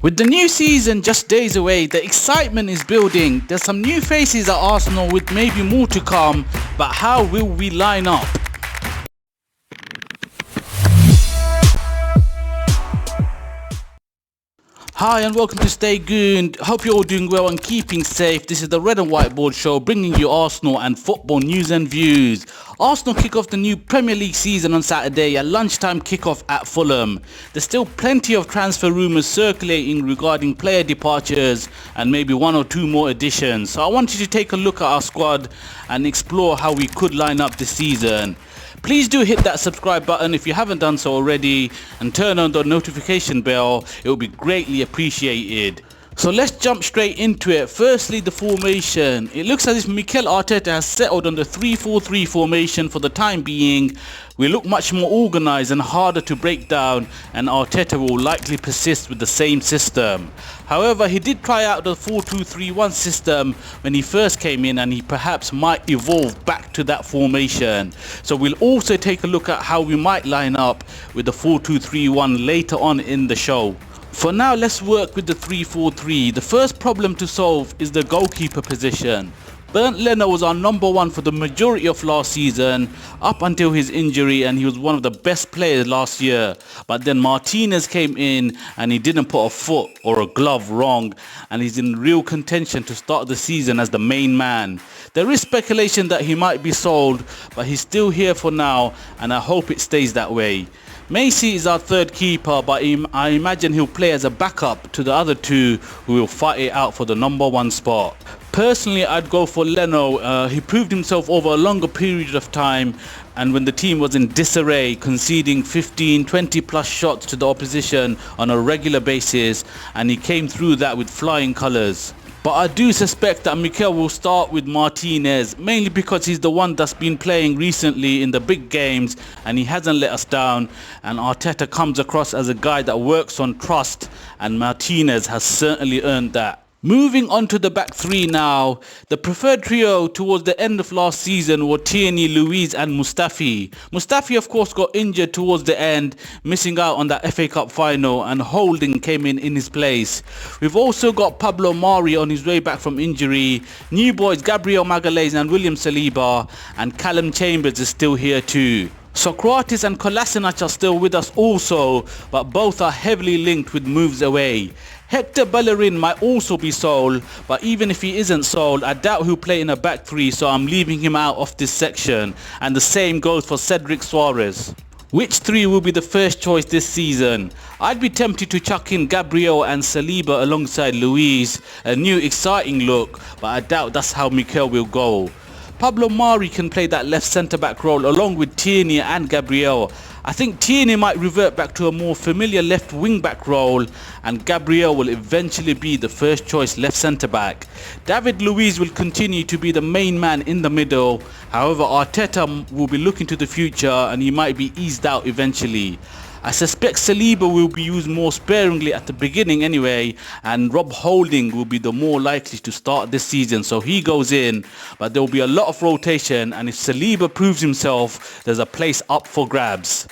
With the new season just days away, the excitement is building. There's some new faces at Arsenal with maybe more to come, but how will we line up? Hi and welcome to Stay Gooned. Hope you're all doing well and keeping safe. This is the Red and Whiteboard show bringing you Arsenal and football news and views. Arsenal kick off the new Premier League season on Saturday, a lunchtime kickoff at Fulham. There's still plenty of transfer rumours circulating regarding player departures and maybe one or two more additions. So I want you to take a look at our squad and explore how we could line up this season. Please do hit that subscribe button if you haven't done so already and turn on the notification bell. It will be greatly appreciated. So let's jump straight into it. Firstly, the formation. It looks as if Mikel Arteta has settled on the 3-4-3 formation for the time being. We look much more organised and harder to break down, and Arteta will likely persist with the same system. However, he did try out the 4-2-3-1 system when he first came in, and he perhaps might evolve back to that formation. So we'll also take a look at how we might line up with the 4-2-3-1 later on in the show. For now, let's work with the 3-4-3. The first problem to solve is the goalkeeper position. Bernd Leno was our number one for the majority of last season up until his injury, and he was one of the best players last year. But then Martinez came in and he didn't put a foot or a glove wrong, and he's in real contention to start the season as the main man. There is speculation that he might be sold, but he's still here for now, and I hope it stays that way. Macy is our third keeper, but I imagine he'll play as a backup to the other two who will fight it out for the number one spot. Personally, I'd go for Leno. He proved himself over a longer period of time, and when the team was in disarray, conceding 15-20 plus shots to the opposition on a regular basis, and he came through that with flying colours. But I do suspect that Mikel will start with Martinez, mainly because he's the one that's been playing recently in the big games and he hasn't let us down, and Arteta comes across as a guy that works on trust, and Martinez has certainly earned that. Moving on to the back three now. The preferred trio towards the end of last season were Tierney, Luiz and Mustafi. Mustafi of course got injured towards the end, missing out on that FA Cup final, and Holding came in his place. We've also got Pablo Mari on his way back from injury, new boys Gabriel Magalhaes and William Saliba, and Callum Chambers is still here too. Socrates and Kolasinac are still with us also, but both are heavily linked with moves away. Hector Bellerin might also be sold, but even if he isn't sold, I doubt he'll play in a back three, so I'm leaving him out of this section. And the same goes for Cedric Soares. Which three will be the first choice this season? I'd be tempted to chuck in Gabriel and Saliba alongside Luiz, a new exciting look, but I doubt that's how Mikel will go. Pablo Mari can play that left centre-back role along with Tierney and Gabriel. I think Tierney might revert back to a more familiar left wing-back role, and Gabriel will eventually be the first choice left centre-back. David Luiz will continue to be the main man in the middle. However, Arteta will be looking to the future and he might be eased out eventually. I suspect Saliba will be used more sparingly at the beginning anyway, and Rob Holding will be the more likely to start this season, so he goes in, but there will be a lot of rotation, and if Saliba proves himself, there's a place up for grabs.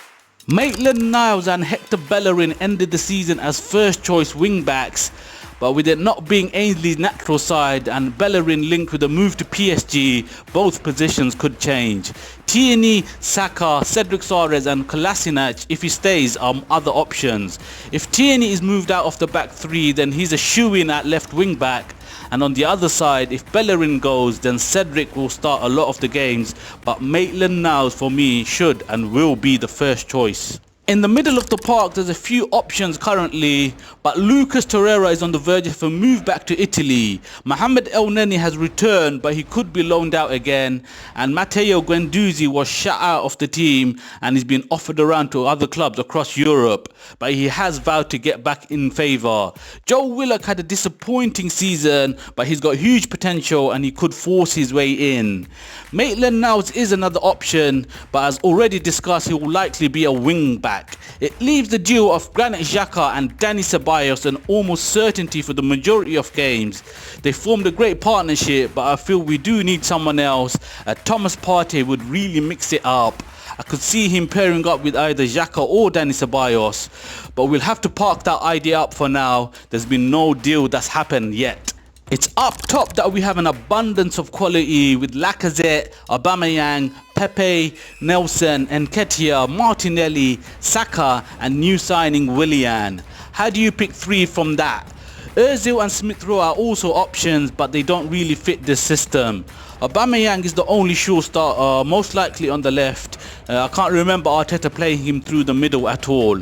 Maitland-Niles and Hector Bellerin ended the season as first choice wing backs, but with it not being Ainsley's natural side and Bellerin linked with a move to PSG, both positions could change. Tierney, Saka, Cedric Soares and Kolasinac, if he stays, are other options. If Tierney is moved out of the back three, then he's a shoe-in at left wing back. And on the other side, if Bellerin goes, then Cedric will start a lot of the games, but Maitland-Niles for me should and will be the first choice. In the middle of the park, there's a few options currently, but Lucas Torreira is on the verge of a move back to Italy. Mohamed El-Neni has returned, but he could be loaned out again. And Matteo Guendouzi was shut out of the team and he's been offered around to other clubs across Europe, but he has vowed to get back in favour. Joe Willock had a disappointing season, but he's got huge potential and he could force his way in. Maitland-Niles is another option, but as already discussed, he will likely be a wing back. It leaves the duo of Granit Xhaka and Dani Ceballos an almost certainty for the majority of games. They formed a great partnership, but I feel we do need someone else. Thomas Partey would really mix it up. I could see him pairing up with either Xhaka or Dani Ceballos, but we'll have to park that idea up for now. There's been no deal that's happened yet. It's up top that we have an abundance of quality with Lacazette, Aubameyang, Pepe, Nelson, Nketiah, Martinelli, Saka and new signing Willian. How do you pick 3 from that? Ozil and Smith Rowe are also options, but they don't really fit this system. Aubameyang is the only sure starter, most likely on the left. I can't remember Arteta playing him through the middle at all.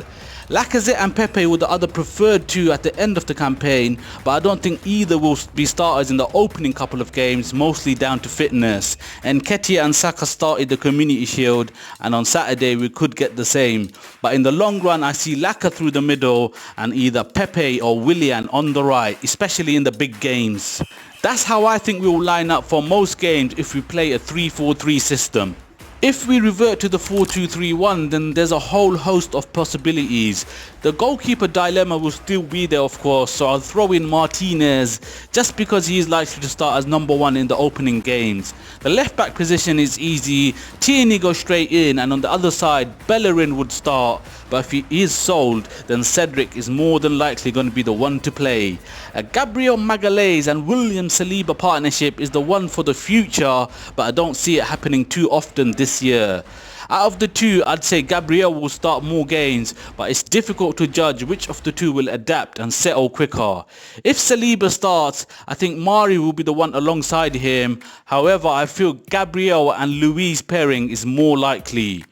Lacazette and Pepe were the other preferred 2 at the end of the campaign, but I don't think either will be starters in the opening couple of games, mostly down to fitness. And Nketiah and Saka started the Community Shield, and on Saturday we could get the same. But in the long run I see Laka through the middle and either Pepe or Willian on the right, especially in the big games. That's how I think we will line up for most games if we play a 3-4-3 system. If we revert to the 4-2-3-1, then there's a whole host of possibilities. The goalkeeper dilemma will still be there, of course, so I'll throw in Martinez just because he is likely to start as number 1 in the opening games. The left back position is easy. Tierney goes straight in, and on the other side Bellerin would start, but if he is sold then Cedric is more than likely going to be the one to play. A Gabriel Magalhaes and Willian Saliba partnership is the one for the future, but I don't see it happening too often this year. Out of the 2, I'd say Gabriel will start more games, but it's difficult to judge which of the 2 will adapt and settle quicker. If Saliba starts, I think Mari will be the one alongside him. However, I feel Gabriel and Luiz pairing is more likely.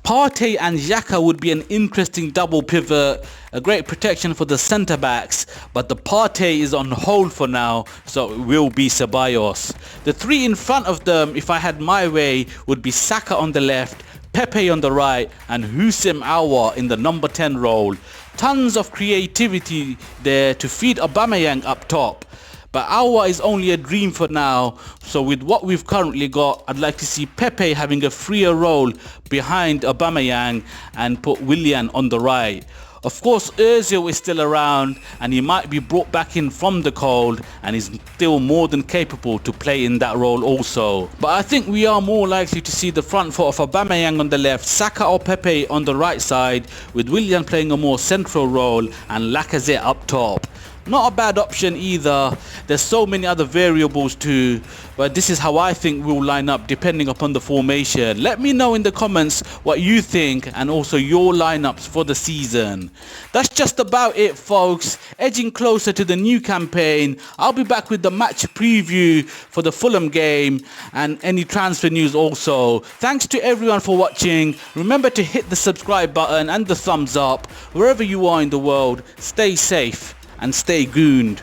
Partey and Xhaka would be an interesting double pivot, a great protection for the centre backs, but the Partey is on hold for now, so it will be Ceballos. The 3 in front of them, if I had my way, would be Saka on the left, Pepe on the right and Houssem Aouar in the number 10 role. Tons of creativity there to feed Aubameyang up top. But Aouar is only a dream for now, so with what we've currently got, I'd like to see Pepe having a freer role behind Aubameyang and put Willian on the right. Of course, Ozil is still around and he might be brought back in from the cold and is still more than capable to play in that role also. But I think we are more likely to see the front foot of Aubameyang on the left, Saka or Pepe on the right side, with Willian playing a more central role and Lacazette up top. Not a bad option either. There's so many other variables too, but this is how I think we'll line up depending upon the formation. Let me know in the comments what you think and also your lineups for the season. That's just about it, folks. Edging closer to the new campaign, I'll be back with the match preview for the Fulham game and any transfer news also. Thanks to everyone for watching. Remember to hit the subscribe button and the thumbs up. Wherever you are in the world, stay safe and stay gooned.